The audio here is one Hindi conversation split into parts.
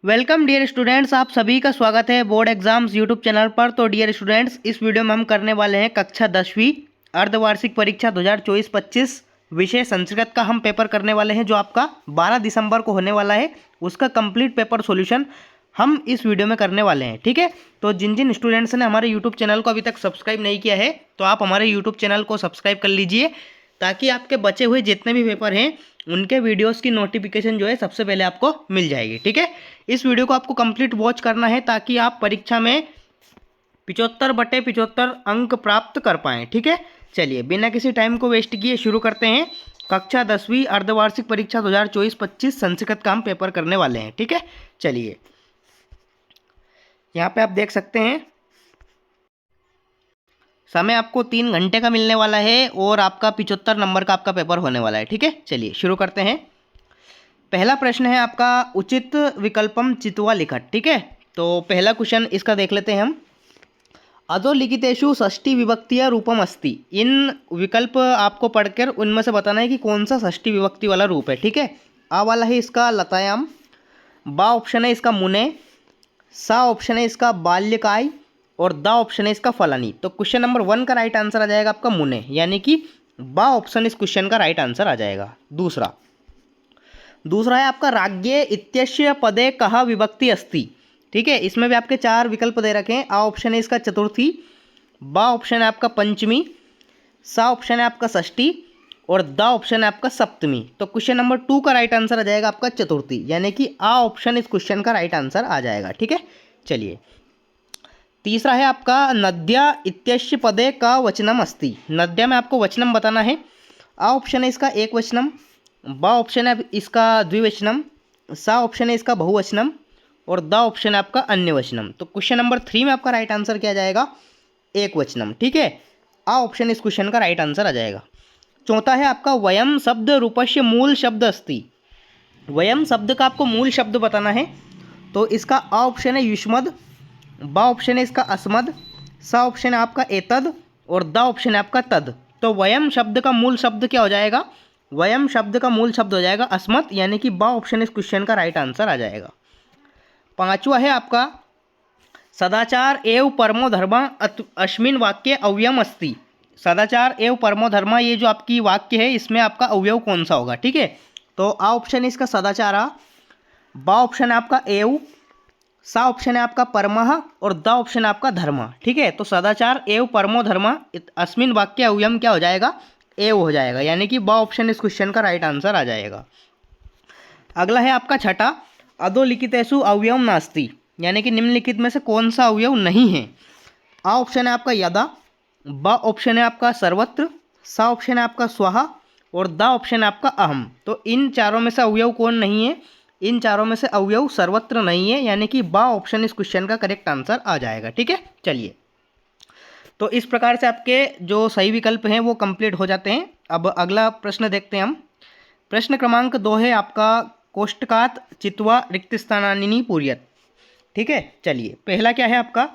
वेलकम डियर स्टूडेंट्स, आप सभी का स्वागत है बोर्ड एग्जाम्स यूट्यूब चैनल पर। तो डियर स्टूडेंट्स, इस वीडियो में हम करने वाले हैं कक्षा 10वीं अर्धवार्षिक परीक्षा 2024-25 विषय संस्कृत का हम पेपर करने वाले हैं, जो आपका 12 दिसंबर को होने वाला है। उसका कंप्लीट पेपर सॉल्यूशन हम इस वीडियो में करने वाले हैं, ठीक है। तो जिन जिन स्टूडेंट्स ने हमारे यूट्यूब चैनल को अभी तक सब्सक्राइब नहीं किया है, तो आप हमारे यूट्यूब चैनल को सब्सक्राइब कर लीजिए, ताकि आपके बचे हुए जितने भी पेपर हैं उनके वीडियोस की नोटिफिकेशन जो है सबसे पहले आपको मिल जाएगी, ठीक है। इस वीडियो को आपको कंप्लीट वॉच करना है, ताकि आप परीक्षा में 75/75 अंक प्राप्त कर पाएँ, ठीक है। चलिए बिना किसी टाइम को वेस्ट किए शुरू करते हैं। कक्षा 10वीं अर्धवार्षिक परीक्षा 2024-25 संस्कृत का हम पेपर करने वाले हैं, ठीक है। चलिए यहाँ पे आप देख सकते हैं, समय आपको 3 घंटे का मिलने वाला है और आपका 75 नंबर का आपका पेपर होने वाला है, ठीक है। चलिए शुरू करते हैं। पहला प्रश्न है आपका, उचित विकल्पम चित्वा लिखत, ठीक है। तो पहला क्वेश्चन इसका देख लेते हैं हम। अधोलिखितेषु षष्ठी विभक्तिया रूपम अस्ति। इन विकल्प आपको पढ़कर उनमें से बताना है कि कौन सा षष्ठी विभक्ति वाला रूप है, ठीक है। आ वाला है इसका लतायाम, बा ऑप्शन है इसका मुने, सा ऑप्शन है इसका बाल्यकाय और दा ऑप्शन है इसका फलानी। तो क्वेश्चन नंबर 1 का राइट आंसर आ जाएगा आपका मुने, यानी कि बा ऑप्शन इस क्वेश्चन का राइट आंसर आ जाएगा। दूसरा है आपका राज्ञे इत्यस्य पदे कहा विभक्ति अस्ति, ठीक है। इसमें भी आपके 4 विकल्प दे रखे हैं। आ ऑप्शन है इसका चतुर्थी, बा ऑप्शन है आपका पंचमी, सा ऑप्शन है आपका षष्ठी और दा ऑप्शन है आपका सप्तमी। तो क्वेश्चन नंबर 2 का राइट आंसर आ जाएगा आपका चतुर्थी, यानी कि आ ऑप्शन इस क्वेश्चन का राइट आंसर आ जाएगा, ठीक है। चलिए तीसरा है आपका नद्या इत्यस्य पदे का वचनम अस्ति। नद्या में आपको वचनम बताना है। आ ऑप्शन है इसका एक वचनम, बा ऑप्शन है इसका द्विवचनम, सा ऑप्शन है इसका बहुवचनम और दा ऑप्शन है आपका अन्य वचनम। तो क्वेश्चन नंबर 3 में आपका राइट आंसर क्या जाएगा, एक वचनम, ठीक है। आ ऑप्शन इस क्वेश्चन का राइट आंसर आ जाएगा। चौथा है आपका वयम शब्द रूपस्य मूल शब्द अस्ति। वयम शब्द का आपको मूल शब्द बताना है। तो इसका आ ऑप्शन है युष्मद, बा ऑप्शन है इसका अस्मद, सा ऑप्शन है आपका एतद और दा ऑप्शन है आपका तद। तो वयम शब्द का मूल शब्द क्या हो जाएगा, वयम शब्द का मूल शब्द हो जाएगा अस्मत्, यानी कि बा ऑप्शन इस क्वेश्चन का राइट आंसर आ जाएगा। पांचवा है आपका सदाचार एव परमो धर्म अस्मिन वाक्य अवयम अस्ति। सदाचार एव परमो धर्म, ये जो आपकी वाक्य है इसमें आपका अवयव कौन सा होगा, ठीक है। तो आ ऑप्शन है इसका सदाचारा, बा ऑप्शन है आपका एव, सा ऑप्शन है आपका परमः और द ऑप्शन है आपका धर्म, ठीक है। तो सदाचार एव परमो धर्म अस्मिन वाक्य अवयम क्या हो जाएगा, एव हो जाएगा, यानी कि बा ऑप्शन इस क्वेश्चन का राइट आंसर आ जाएगा। अगला है आपका छठा, अधोलिखितेषु अवयव नास्ति, यानी कि निम्नलिखित में से कौन सा अवयव नहीं है। आ ऑप्शन है आपका यदा, बा ऑप्शन है आपका सर्वत्र, सा ऑप्शन है आपका स्वहा और दा ऑप्शन है आपका अहम। तो इन चारों में से अवयव कौन नहीं है, इन चारों में से अवयव सर्वत्र नहीं है, यानी कि बा ऑप्शन इस क्वेश्चन का करेक्ट आंसर आ जाएगा, ठीक है। चलिए तो इस प्रकार से आपके जो सही विकल्प हैं वो कंप्लीट हो जाते हैं। अब अगला प्रश्न देखते हैं हम। प्रश्न क्रमांक 2 है आपका कोष्टकात चित्वा रिक्त स्थानानि पूर्यत, ठीक है। चलिए पहला क्या है आपका,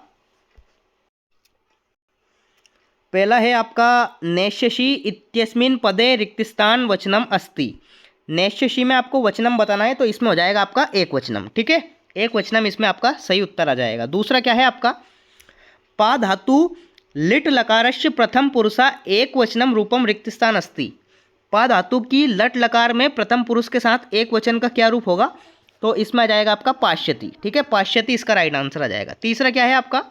पहला है आपका नैष्यसि इत्यस्मिन् पदे रिक्तस्थान वचनम अस्ति। नैष्यसि में आपको वचनम बताना है, तो इसमें हो जाएगा आपका एक वचनम, ठीक है। एक वचनम इसमें आपका सही उत्तर आ जाएगा। दूसरा क्या है आपका, पा धातु लिट लकारस्य प्रथम पुरुषा एक वचनम रूपम रिक्तस्थान अस्ति। पा धातु की लट लकार में प्रथम पुरुष के साथ एक वचन का क्या रूप होगा, तो इसमें आ जाएगा आपका पाश्यति, ठीक है। पाश्यति इसका राइट आंसर आ जाएगा। तीसरा क्या है आपका,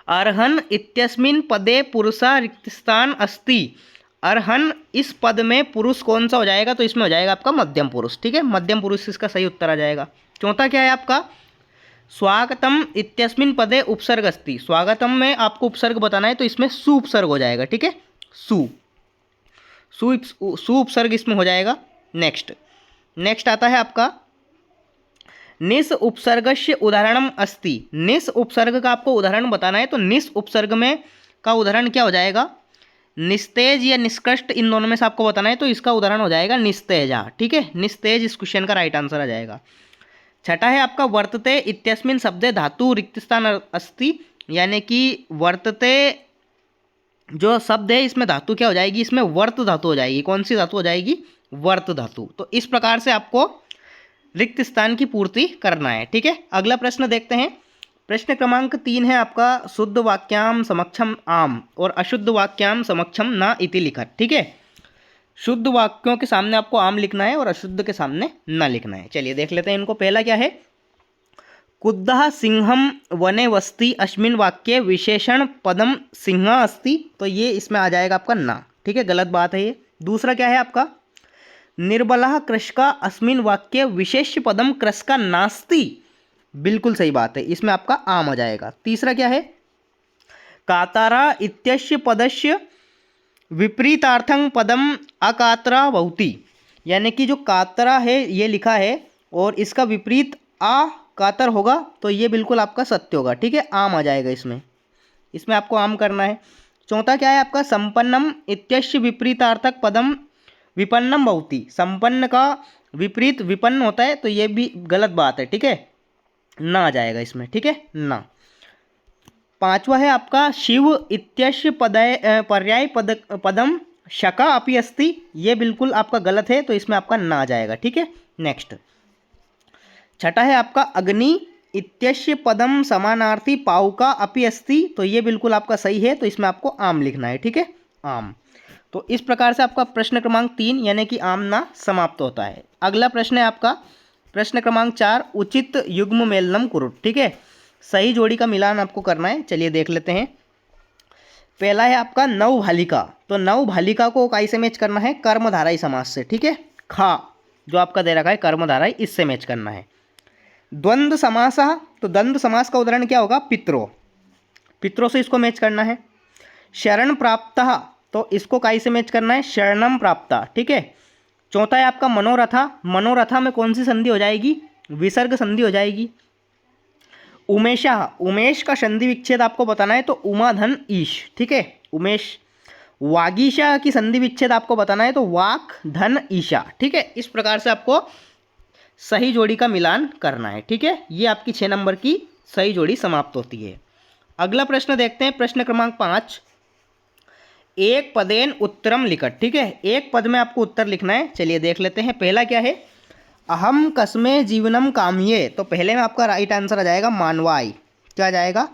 अर्हन इत्यस्मिन् पदे पुरुषा रिक्तस्थान अस्ति। अर्हन इस पद में पुरुष कौन सा हो जाएगा, तो इसमें हो जाएगा आपका मध्यम पुरुष, ठीक है। मध्यम पुरुष इसका सही उत्तर आ जाएगा। चौथा क्या है आपका, स्वागतम इत्यस्मिन् पदे उपसर्ग अस्ति। स्वागतम में आपको उपसर्ग बताना है, तो इसमें सु उपसर्ग हो जाएगा, ठीक है। सु उपसर्ग इसमें हो जाएगा। नेक्स्ट आता है आपका निस उपसर्गस्य उदाहरणम अस्ति। निस उपसर्ग का आपको उदाहरण बताना है, तो निस उपसर्ग में का उदाहरण क्या हो जाएगा, निस्तेज या निष्कृष्ट, इन दोनों में से आपको बताना है, तो इसका उदाहरण हो जाएगा निस्तेजा, ठीक है। निस्तेज इस क्वेश्चन का राइट आंसर आ जाएगा। छठा है आपका वर्तते इत्यस्मिन् शब्दे धातु रिक्तस्थान अस्ति, यानी कि वर्तते जो शब्द है इसमें धातु क्या हो जाएगी, इसमें वर्त धातु हो जाएगी। कौन सी धातु हो जाएगी, वर्त धातु। तो इस प्रकार से आपको रिक्त स्थान की पूर्ति करना है। ठीक है, अगला प्रश्न देखते हैं। प्रश्न क्रमांक 3 है आपका, शुद्ध वाक्याम समक्षम आम और अशुद्ध वाक्याम समक्षम न इति लिखत। ठीक है, शुद्ध वाक्यों के सामने आपको आम लिखना है और अशुद्ध के सामने न लिखना है। चलिए देख लेते हैं इनको। पहला क्या है, कुद्दः सिंहम वने वस्ति अस्मिन् वाक्ये विशेषण पदम सिंह अस्ति, तो ये इसमें आ जाएगा आपका ना। ठीक है, गलत बात है ये। दूसरा क्या है आपका, निर्बलः कृषका अस्मिन् वाक्ये विशेष्य पदम कृषका नास्ति, बिल्कुल सही बात है, इसमें आपका आम आ जाएगा। तीसरा क्या है, कातारा इत्यस्य पदस्य विपरीतार्थं पदम अकातरा भवति, यानी कि जो कातरा है ये लिखा है और इसका विपरीत आ कातर होगा, तो ये बिल्कुल आपका सत्य होगा। ठीक है, आम आ जाएगा इसमें, इसमें आपको आम करना है। चौथा क्या है आपका, संपन्नम इत्यस्य विपरीतार्थक पदम विपन्नम भवति, संपन्न का विपरीत विपन्न होता है, तो ये भी गलत बात है। ठीक है, ना आ जाएगा इसमें। ठीक है, ना। पांचवा है आपका, शिव इत्यस्य पर्याय पदम शका अपि अस्ति, ये बिल्कुल आपका गलत है, तो इसमें आपका ना आ जाएगा। ठीक है, नेक्स्ट। छठा है आपका, अग्नि इत्यस्य पदम समानार्थी पावका अपि अस्ति, तो ये बिल्कुल आपका सही है, तो इसमें आपको आम लिखना है। ठीक है, आम। तो इस प्रकार से आपका प्रश्न क्रमांक 3 यानी कि आम ना समाप्त होता है। अगला प्रश्न है आपका प्रश्न क्रमांक 4, उचित युग्म मेलनम कुरुत। ठीक है, सही जोड़ी का मिलान आपको करना है। चलिए देख लेते हैं। पहला है आपका नवभालिका, तो नवभालिका को कैसे मैच करना है, कर्मधारय समास से। ठीक है, खा जो आपका दे रखा है कर्मधारय, इससे मैच करना है। द्वंद्व समास, तो द्वंद्व समास का उदाहरण क्या होगा, पित्रो, पित्रों से इसको मैच करना है। शरण प्राप्तः, तो इसको कैसे मैच करना है, शरणम प्राप्ता। ठीक है। चौथा है आपका मनोरथा, मनोरथा में कौन सी संधि हो जाएगी, विसर्ग संधि हो जाएगी। उमेशा, उमेश का संधि विच्छेद आपको बताना है, तो उमा धन ईश। ठीक है, उमेश। वागीशा की संधि विच्छेद आपको बताना है, तो वाक धन ईशा। ठीक है, इस प्रकार से आपको सही जोड़ी का मिलान करना है। ठीक है, ये आपकी 6 नंबर की सही जोड़ी समाप्त होती है। अगला प्रश्न देखते हैं, प्रश्न क्रमांक 5, एक पदेन उत्तरम लिखत। ठीक है, एक पद में आपको उत्तर लिखना है। चलिए देख लेते हैं। पहला क्या है, अहम कस्मे जीवनम काम्ये, तो पहले में आपका राइट आंसर आ जाएगा मानवाई। क्या आ जाएगा,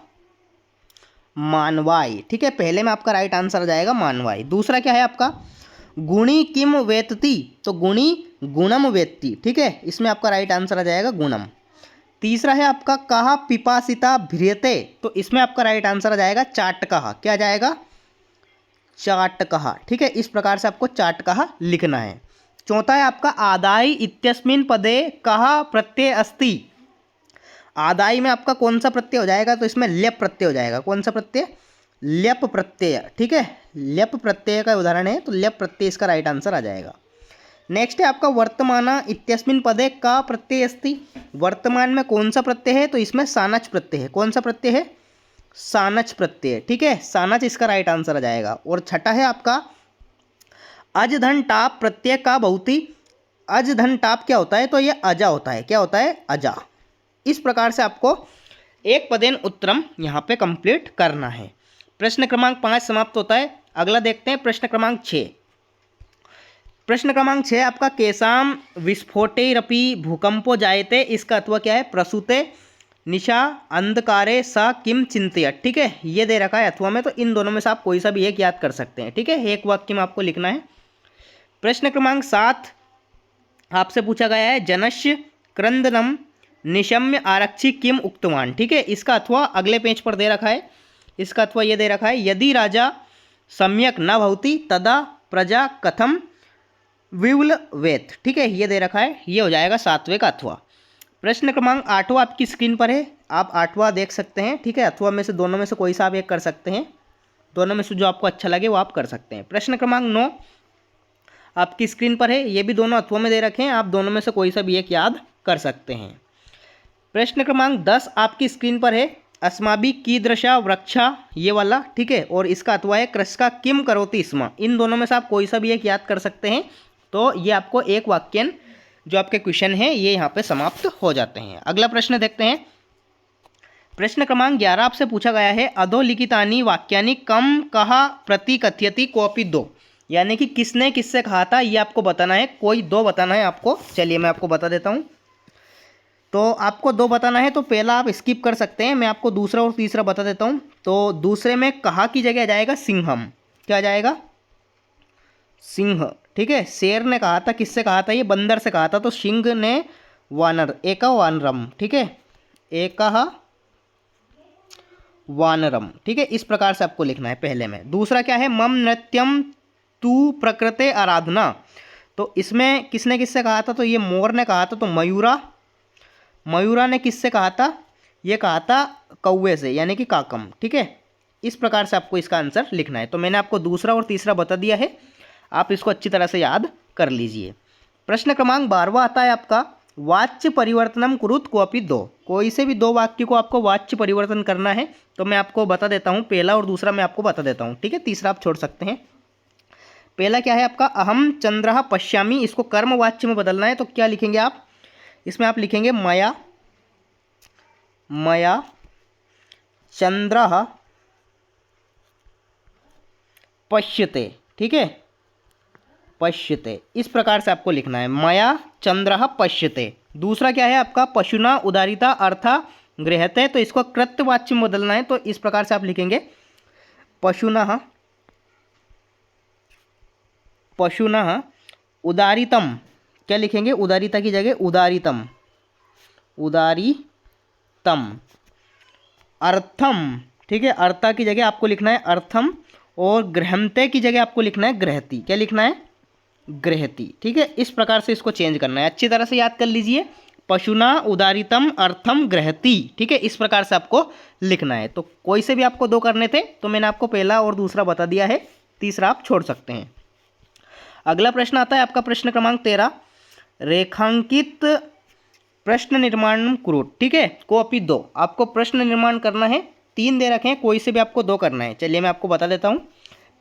मानवाई। ठीक है, पहले में आपका राइट आंसर आ जाएगा मानवाई। दूसरा क्या है आपका, गुणी किम वेत्ति, तो गुणी गुणम वेत्ति। ठीक है, इसमें आपका राइट आंसर आ जाएगा गुणम। तीसरा है आपका कहा पिपासिता भ्रियते, तो इसमें आपका राइट आंसर आ जाएगा चाटकहा। क्या आ जाएगा, चाटकहा। ठीक है, इस प्रकार से आपको चाटकहा लिखना है। चौथा है आपका आदाई इत्यस्मिन् पदे कहा प्रत्यय अस्ति, आदाई में आपका कौन सा प्रत्यय हो जाएगा, तो इसमें ल्यप प्रत्यय हो जाएगा। कौन सा प्रत्यय, ल्यप प्रत्यय। ठीक है, ल्यप प्रत्यय का उदाहरण है, तो ल्यप प्रत्यय इसका राइट आंसर आ जाएगा। नेक्स्ट है आपका वर्तमाना इत्यस्मिन् पदे का प्रत्यय अस्ति, वर्तमान में कौन सा प्रत्यय है, तो इसमें सानच प्रत्यय है। कौन सा प्रत्यय है, सानच प्रत्यय। ठीक है, सानच इसका राइट आंसर आ जाएगा। और छठा है आपका अज धन टाप प्रत्यय का बहुती, अज धन टाप क्या होता है, तो ये अजा होता है। क्या होता है, अजा। इस प्रकार से आपको एक पदेन उत्तरम यहाँ पे कंप्लीट करना है। प्रश्न क्रमांक 5 समाप्त होता है। अगला देखते हैं प्रश्न क्रमांक 6। प्रश्न क्रमांक 6 आपका केसाम विस्फोटेरपि भूकंपो जायते, इसका अथवा क्या है, प्रसूते निशा अंधकारे सा किम चिंतयत। ठीक है, ये दे रखा है अथवा में, तो इन दोनों में से आप कोई सा भी एक याद कर सकते हैं। ठीक है, एक वाक्य में आपको लिखना है। प्रश्न क्रमांक 7 आपसे पूछा गया है जनस्य क्रंदनम निशम्य आरक्षी किम उक्तवान। ठीक है, इसका अथवा अगले पेज पर दे रखा है। इसका अथवा ये दे रखा है, यदि राजा सम्यक न भवति तदा प्रजा कथम विवल वेत। ठीक है, ये दे रखा है, ये हो जाएगा 7वें का अथवा। प्रश्न क्रमांक 8वां आपकी स्क्रीन पर है, आप 8वां देख सकते हैं। ठीक है, अथवा में से दोनों में से कोई सा आप एक कर सकते हैं, दोनों में से जो आपको अच्छा लगे वो आप कर सकते हैं। प्रश्न क्रमांक 9 आपकी स्क्रीन पर है, ये भी दोनों अथवा में दे रखे हैं, आप दोनों में से कोई सा भी एक याद कर सकते हैं। प्रश्न क्रमांक 10 आपकी स्क्रीन पर है, अस्माभि कीदृशा वृक्षा, ये वाला। ठीक है, और इसका अथवा है कृषका किम करोति स्म। इन दोनों में से आप कोई सा भी एक याद कर सकते हैं। तो ये आपको एक वाक्यन जो आपके क्वेश्चन है ये यहाँ पे समाप्त हो जाते हैं। अगला प्रश्न देखते हैं। प्रश्न क्रमांक 11 आपसे पूछा गया है, अधोलिखितानि वाक्यानि कम कहा प्रति कथयति कोपि दो, यानी कि किसने किससे कहा था ये आपको बताना है, कोई दो बताना है आपको। चलिए मैं आपको बता देता हूँ। तो आपको दो बताना है तो पहला आप स्किप कर सकते हैं, मैं आपको दूसरा और तीसरा बता देता हूँ। तो दूसरे में कहा की जगह आ जाएगा सिंहम। क्या आ जाएगा? सिंह। ठीक है, शेर ने कहा था, किससे कहा था? ये बंदर से कहा था। तो सिंह ने वानर, एका वानरम। ठीक है, एकह वानरम। ठीक है, इस प्रकार से आपको लिखना है पहले में। दूसरा क्या है? मम नृत्यम तू प्रकृते आराधना। तो इसमें किसने किससे कहा था? तो ये मोर ने कहा था। तो मयूरा, मयूरा ने किससे कहा था? ये कहा था कौवे से, यानी कि काकम। ठीक है, इस प्रकार से आपको इसका आंसर लिखना है। तो मैंने आपको दूसरा और तीसरा बता दिया है, आप इसको अच्छी तरह से याद कर लीजिए। प्रश्न क्रमांक 12 आता है आपका, वाच्य परिवर्तनम कुरुत क्वपि दो। कोई से भी दो वाक्य को आपको वाच्य परिवर्तन करना है। तो मैं आपको बता देता हूँ, पहला और दूसरा मैं आपको बता देता हूँ। ठीक है, तीसरा आप छोड़ सकते हैं। पहला क्या है आपका? अहम चंद्रः पश्यामि, इसको कर्म वाच्य में बदलना है। तो क्या लिखेंगे आप? इसमें आप लिखेंगे मया, मया चंद्रः पश्यते। ठीक है, पश्यते, इस प्रकार से आपको लिखना है, मया चंद्रः पश्यते। दूसरा क्या है आपका? पशुना उदारिता अर्था गृहते। तो इसको कृत्यवाच्य में बदलना है। तो इस प्रकार से आप लिखेंगे पशुनः, पशुनः उदारितम। क्या लिखेंगे? उदारिता की जगह उदारितम, उदारितम अर्थम। ठीक है, अर्था की जगह आपको लिखना है अर्थम, और गृहंते की जगह आपको लिखना है गृहति। क्या लिखना है? गृहति। ठीक है, इस प्रकार से इसको चेंज करना है, अच्छी तरह से याद कर लीजिए। पशुना उदारितम अर्थम गृहति। ठीक है, इस प्रकार से आपको लिखना है। तो कोई से भी आपको दो करने थे, तो मैंने आपको पहला और दूसरा बता दिया है, तीसरा आप छोड़ सकते हैं। अगला प्रश्न आता है आपका प्रश्न क्रमांक 13, रेखांकित प्रश्न निर्माण कुरुट। ठीक है, क्वपि दो, आपको प्रश्न निर्माण करना है। 3 दे रखे हैं, कोई से भी आपको 2 करना है। चलिए मैं आपको बता देता हूँ।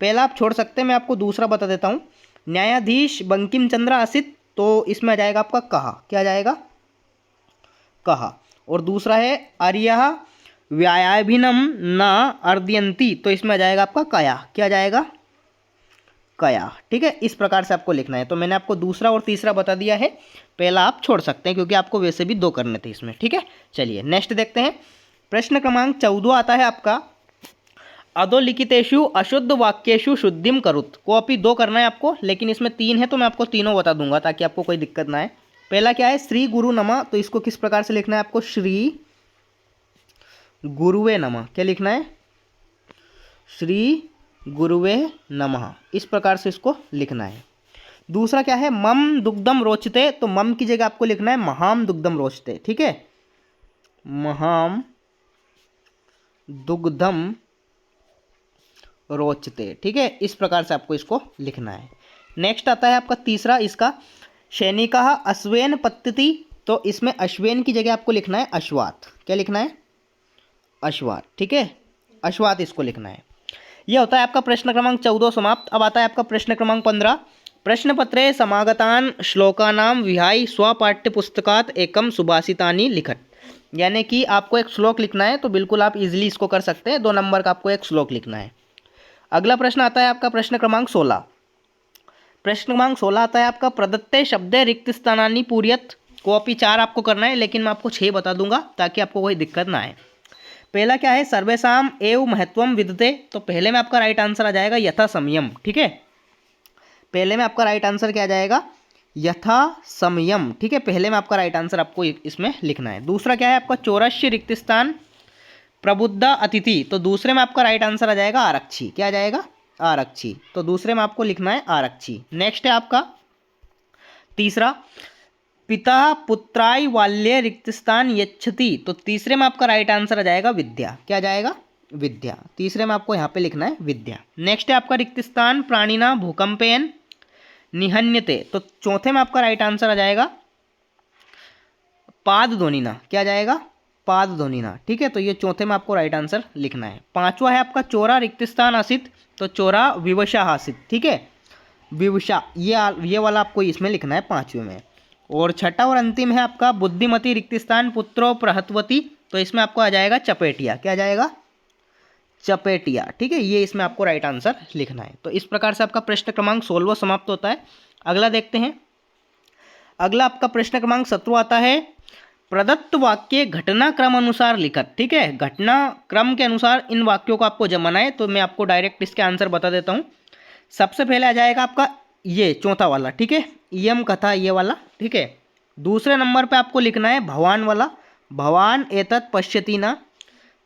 पहला आप छोड़ सकते हैं, मैं आपको दूसरा बता देता हूँ। न्यायाधीश बंकिम चंद्र आसित, तो इसमें आ जाएगा आपका कहा। क्या आ जाएगा? कहा। और दूसरा है आर्यः व्यायाभिनम न अर्दयन्ति, तो इसमें आ जाएगा आपका कया। क्या आ जाएगा? कया। ठीक है, इस प्रकार से आपको लिखना है। तो मैंने आपको दूसरा और तीसरा बता दिया है, पहला आप छोड़ सकते हैं क्योंकि आपको वैसे भी 2 करने थे इसमें। ठीक है, चलिए नेक्स्ट देखते हैं। प्रश्न क्रमांक 14 आता है आपका, अधोलिखितेषु अशुद्ध वाक्येषु शुद्धिम करुत। कॉपी 2 करना है आपको, लेकिन इसमें 3 है तो मैं आपको तीनों बता दूंगा ताकि आपको कोई दिक्कत ना आए। पहला क्या है? श्री गुरु नमः, तो इसको किस प्रकार से लिखना है आपको? श्री गुरुवे नमः। क्या लिखना है? श्री गुरुवे नमः, इस प्रकार से इसको लिखना है। दूसरा क्या है? मम दुग्धम रोचते, तो मम की जगह आपको लिखना है महाम दुग्धम रोचते। ठीक है, महाम दुग्धम रोचते। ठीक है, इस प्रकार से आपको इसको लिखना है। नेक्स्ट आता है आपका तीसरा, इसका सैनिकः अश्वेन पत्यति, तो इसमें अश्वेन की जगह आपको लिखना है अश्वात। क्या लिखना है? अश्वात। ठीक है, अश्वात इसको लिखना है। यह होता है आपका प्रश्न क्रमांक 14 समाप्त। अब आता है आपका प्रश्न क्रमांक 15, प्रश्न पत्रे समागतान श्लोकानां विहाय स्वपाठ्यपुस्तकात् एकम सुभाषितानि लिखत। यानी कि आपको एक श्लोक लिखना है, तो बिल्कुल आप इजीली इसको कर सकते हैं। 2 नंबर का आपको एक श्लोक लिखना है। अगला प्रश्न आता है आपका प्रश्न क्रमांक 16। प्रश्न क्रमांक 16 आता है आपका, प्रदत्ते शब्दे रिक्त स्थानानि पूर्यत। कॉपी 4 आपको करना है, लेकिन मैं आपको 6 बता दूंगा ताकि आपको कोई दिक्कत ना आए। पहला क्या है? सर्वेषाम एव महत्वम विदते, तो पहले में आपका राइट आंसर आ जाएगा यथा समयम। ठीक है, पहले में आपका राइट आंसर क्या आ जाएगा? यथा समयम। ठीक है, पहले में आपका राइट आंसर आपको इसमें लिखना है। दूसरा क्या है आपका? चौरस्य रिक्त स्थान प्रबुद्ध अतिथि, तो दूसरे में आपका राइट आंसर आ जाएगा आरक्षी। क्या आ जाएगा? आरक्षी। तो दूसरे में आपको लिखना है आरक्षी। नेक्स्ट है आपका तीसरा, पिता पुत्राय बाल्ये रिक्त स्थान यच्छति, तो तीसरे में आपका राइट आंसर आ जाएगा विद्या। क्या आ जाएगा? विद्या। तीसरे में आपको यहाँ पे लिखना है विद्या। नेक्स्ट है आपका रिक्त स्थान प्राणिना भूकंपेन निहन्यते, तो चौथे में आपका राइट आंसर आ जाएगा पाद ध्वनिना। क्या आ जाएगा? पाद ध्वनिना। ठीक है, तो ये चौथे में आपको राइट आंसर लिखना है। पांचवा है आपका चोरा रिक्त स्थान आसित, तो चोरा विवशा आसित। ठीक है, विवशा, ये वाला आपको इसमें लिखना है 5वें में। और छठा और अंतिम है आपका बुद्धिमती रिक्त स्थान पुत्रो प्रहतवती, तो इसमें आपको आ जाएगा चपेटिया। क्या आ जाएगा? चपेटिया। ठीक है, ये इसमें आपको राइट आंसर लिखना है। तो इस प्रकार से आपका प्रश्न क्रमांक 16 समाप्त होता है। अगला देखते हैं। अगला आपका प्रश्न क्रमांक 17 आता है, प्रदत्त वाक्य घटनाक्रम अनुसार लिखत। ठीक है, घटनाक्रम के अनुसार इन वाक्यों को आपको जमाना है। तो मैं आपको डायरेक्ट इसके आंसर बता देता हूँ। सबसे पहले आ जाएगा आपका ये चौथा वाला। ठीक है, इयम कथा ये वाला। ठीक है, दूसरे नंबर पे आपको लिखना है भवान वाला, भवान एतत् पश्यति न।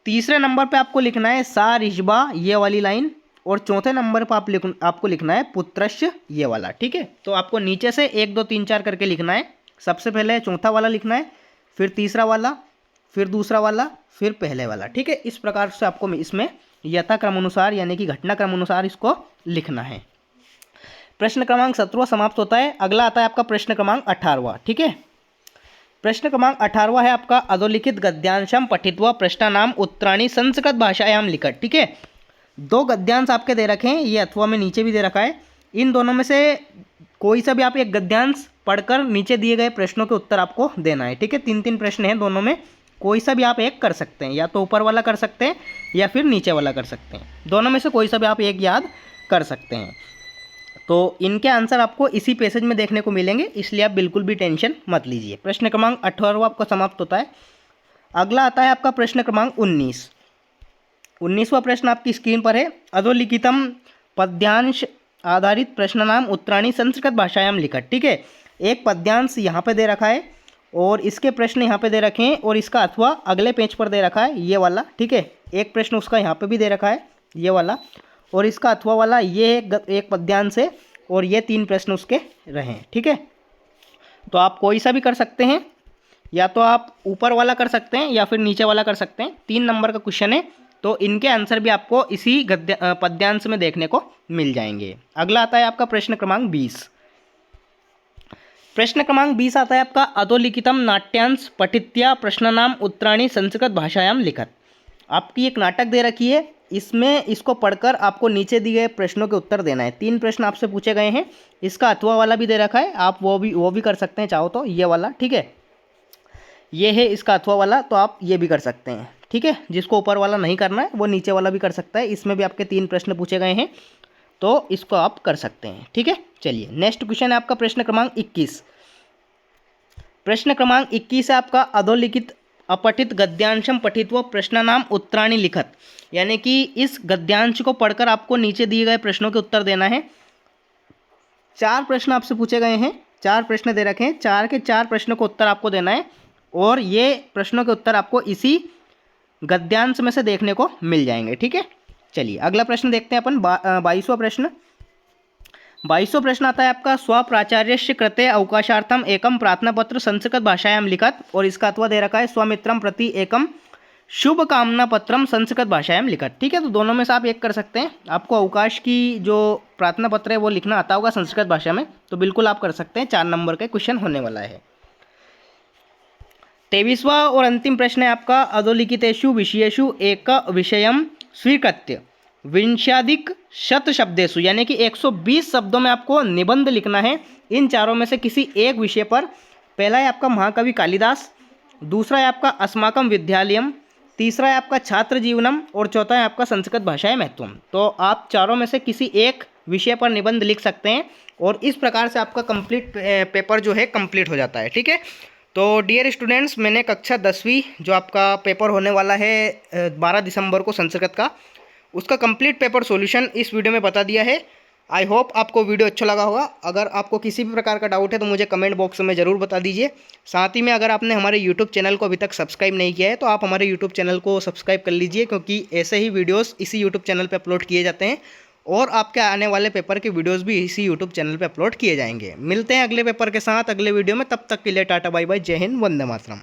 तीसरे नंबर पे आपको लिखना है सा रिश्बा ये वाली लाइन। और चौथे नंबर पर आपको लिखना है पुत्रस्य ये वाला। ठीक है, तो आपको नीचे से 1 2 3 4 करके लिखना है। सबसे पहले चौथा वाला लिखना है, फिर तीसरा वाला, फिर दूसरा वाला, फिर पहले वाला। ठीक है, इस प्रकार से आपको इसमें यथाक्रम अनुसार यानी कि घटनाक्रम अनुसार इसको लिखना है। प्रश्न क्रमांक 17 समाप्त होता है। अगला आता है आपका प्रश्न क्रमांक 18। ठीक है, प्रश्न क्रमांक 18 है आपका अधोलिखित गद्यांशम पठित्वा प्रश्नानाम उत्तराणि संस्कृत भाषायाम लिखत। ठीक है, 2 गद्यांश आपके दे रखे हैं, ये अथवा में नीचे भी दे रखा है। इन दोनों में से कोई सा भी आप एक गद्यांश पढ़कर नीचे दिए गए प्रश्नों के उत्तर आपको देना है। ठीक है, 3 प्रश्न हैं दोनों में, कोई सा भी आप एक कर सकते हैं, या तो ऊपर वाला कर सकते हैं या फिर नीचे वाला कर सकते हैं। दोनों में से कोई सा भी आप एक याद कर सकते हैं। तो इनके आंसर आपको इसी पैसेज में देखने को मिलेंगे, इसलिए आप बिल्कुल भी टेंशन मत लीजिए। प्रश्न क्रमांक 18 आपका समाप्त होता है। अगला आता है आपका प्रश्न क्रमांक 19। 19वां प्रश्न आपकी स्क्रीन पर है। अधोलिखितम पद्यांश आधारित प्रश्नानाम उत्तराणि संस्कृत भाषायाम लिखत। ठीक है, एक पद्यांश यहाँ पे दे रखा है और इसके प्रश्न यहाँ पे दे रखे हैं और इसका अथवा अगले पेज पर दे रखा है ये वाला। ठीक है, एक प्रश्न उसका यहाँ पे भी दे रखा है ये वाला, और इसका अथवा वाला ये एक पद्यांश है और ये 3 प्रश्न उसके रहे हैं। ठीक है, तो आप कोई सा भी कर सकते हैं, या तो आप ऊपर वाला कर सकते हैं या फिर नीचे वाला कर सकते हैं। 3 नंबर का क्वेश्चन है, तो इनके आंसर भी आपको इसी पद्यांश में देखने को मिल जाएंगे। अगला आता है आपका प्रश्न क्रमांक 20। प्रश्न क्रमांक 20 आता है आपका अधोलिखितम नाट्यांश पठित्या प्रश्नानाम उत्तराणि संस्कृत भाषायाम लिखत। आपकी एक नाटक दे रखी है, इसमें इसको पढ़कर आपको नीचे दिए गए प्रश्नों के उत्तर देना है। 3 प्रश्न आपसे पूछे गए हैं, इसका अथवा वाला भी दे रखा है, आप वो भी कर सकते हैं चाहो तो, ये वाला। ठीक है, ये है इसका अथवा वाला, तो आप ये भी कर सकते हैं। ठीक है, जिसको ऊपर वाला नहीं करना है वो नीचे वाला भी कर सकता है। इसमें भी आपके 3 प्रश्न पूछे गए हैं, तो इसको आप कर सकते हैं। ठीक है, चलिए नेक्स्ट क्वेश्चन है आपका प्रश्न क्रमांक 21। प्रश्न क्रमांक 21 है आपका अधोलिखित अपठित गद्यांशम पठित्वा प्रश्नानाम उत्तराणि लिखत। यानी कि इस गद्यांश को पढ़कर आपको नीचे दिए गए प्रश्नों के उत्तर देना है। 4 प्रश्न आपसे पूछे गए हैं, 4 प्रश्न दे रखे हैं, 4 के 4 प्रश्नों को उत्तर आपको देना है, और ये प्रश्नों के उत्तर आपको इसी गद्यांश में से देखने को मिल जाएंगे। ठीक है, चलिए अगला प्रश्न देखते हैं अपन। 22वां प्रश्न। 22वां प्रश्न आता है आपका स्वप्राचार्यस्य कृते अवकाशार्थम एकम प्रार्थना पत्र संस्कृत भाषायाम लिखत। और इसका अथवा दे रखा है स्वमित्रम प्रति एकम शुभ कामना पत्रम संस्कृत भाषायाम लिखत। ठीक है, तो दोनों में से आप एक कर सकते हैं। आपको अवकाश की जो प्रार्थना पत्र है वो लिखना आता होगा संस्कृत भाषा में, तो बिल्कुल आप कर सकते हैं। 4 नंबर का क्वेश्चन होने वाला है। 23वां और अंतिम प्रश्न है आपका अधोलिखितेषु विषयेषु एक विषयम स्वीकृत्य विंशाधिक शत शब्देषु। यानी कि 120 शब्दों में आपको निबंध लिखना है इन चारों में से किसी एक विषय पर। पहला है आपका महाकवि कालिदास, दूसरा है आपका अस्माकम विद्यालयम, तीसरा है आपका छात्र जीवनम, और चौथा है आपका संस्कृत भाषाएं महत्वम। तो आप चारों में से किसी एक विषय पर निबंध लिख सकते हैं, और इस प्रकार से आपका कंप्लीट पेपर जो है कंप्लीट हो जाता है। ठीक है, तो डियर स्टूडेंट्स, मैंने कक्षा 10वीं जो आपका पेपर होने वाला है 12 दिसंबर को संस्कृत का, उसका कंप्लीट पेपर सॉल्यूशन इस वीडियो में बता दिया है। आई होप आपको वीडियो अच्छा लगा होगा। अगर आपको किसी भी प्रकार का डाउट है तो मुझे कमेंट बॉक्स में ज़रूर बता दीजिए। साथ ही में अगर आपने हमारे यूट्यूब चैनल को अभी तक सब्सक्राइब नहीं किया है तो आप हमारे यूट्यूब चैनल को सब्सक्राइब कर लीजिए, क्योंकि ऐसे ही वीडियोज़ इसी यूट्यूब चैनल पर अपलोड किए जाते हैं, और आपके आने वाले पेपर के वीडियोज़ भी इसी यूट्यूब चैनल पर अपलोड किए जाएंगे। मिलते हैं अगले पेपर के साथ अगले वीडियो में, तब तक के लिए टाटा बाय बाय, जय हिंद, वंदे मातरम।